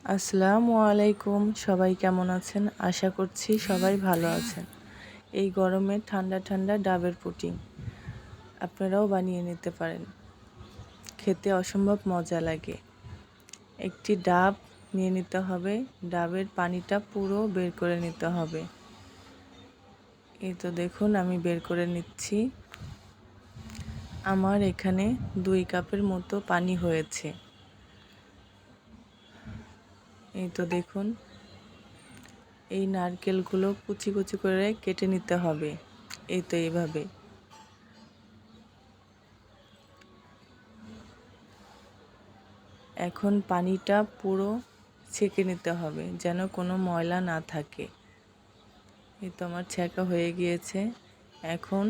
আসসালামু আলাইকুম, সবাই কেমন আছেন? আশা করছি সবাই ভালো আছেন। এই গরমে ঠান্ডা ঠান্ডা ডাবের পুডিং আপনারাও বানিয়ে নিতে পারেন। খেতে অসম্ভব মজা লাগে। একটি ডাব নিয়ে নিতে হবে, ডাবের পানিটা পুরো বের করে নিতে হবে। এই তো দেখুন আমি বের করে নিচ্ছি। আমার এখানে 2 কাপের মতো পানি হয়েছে। এই তো দেখুন, এই নারকেলগুলো কুচি কুচি করে কেটে নিতে হবে। এই তো এইভাবে। এখন পানিটা পুরো ছেঁকে নিতে হবে যেন কোনো ময়লা না থাকে। এই তো আমার ছেঁকা হয়ে গিয়েছে। এখন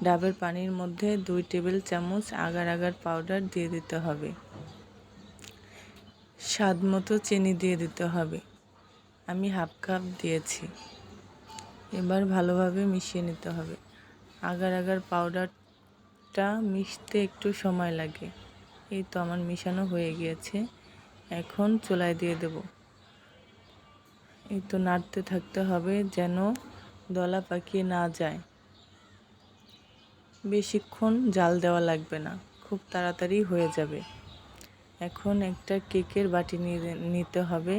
ডাবের পানির মধ্যে 2 টেবিল চামচ আগার আগার পাউডার দিয়ে দিতে হবে। স্বাদ মতো চিনি দিয়ে দিতে হবে। আমি হাফ কাপ দিয়েছি। এবার ভালোভাবে মিশিয়ে নিতে হবে। আগার আগার পাউডারটা মিশতে একটু সময় লাগে। এই তো আমার মিশানো হয়ে গিয়েছে। এখন চুলায় দিয়ে দেব। এই তো নাড়তে থাকতে হবে যেন দলা পাকিয়ে না যায়। বেশিক্ষণ জাল দেওয়া লাগবে না, খুব তাড়াতাড়ি হয়ে যাবে। এখন একটা কেকের বাটি নিতে হবে।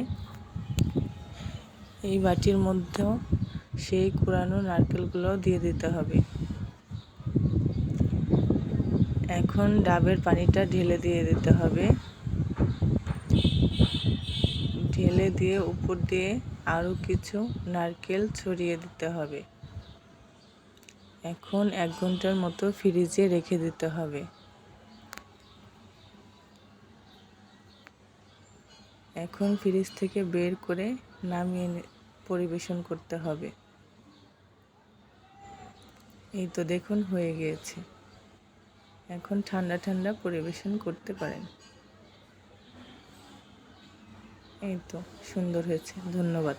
এই বাটির মধ্যেও সেই কুড়ানো নারকেলগুলো দিয়ে দিতে হবে। এখন ডাবের পানিটা ঢেলে দিয়ে দিতে হবে। ঢেলে দিয়ে উপর দিয়ে আরও কিছু নারকেল ছড়িয়ে দিতে হবে। এখন 1 ঘন্টার মতো ফ্রিজে রেখে দিতে হবে। এখন ফ্রিজ থেকে বের করে নামিয়ে পরিবেশন করতে হবে। এই তো দেখুন হয়ে গিয়েছে। এখন ঠান্ডা ঠান্ডা পরিবেশন করতে পারেন। এই তো সুন্দর হয়েছে। ধন্যবাদ।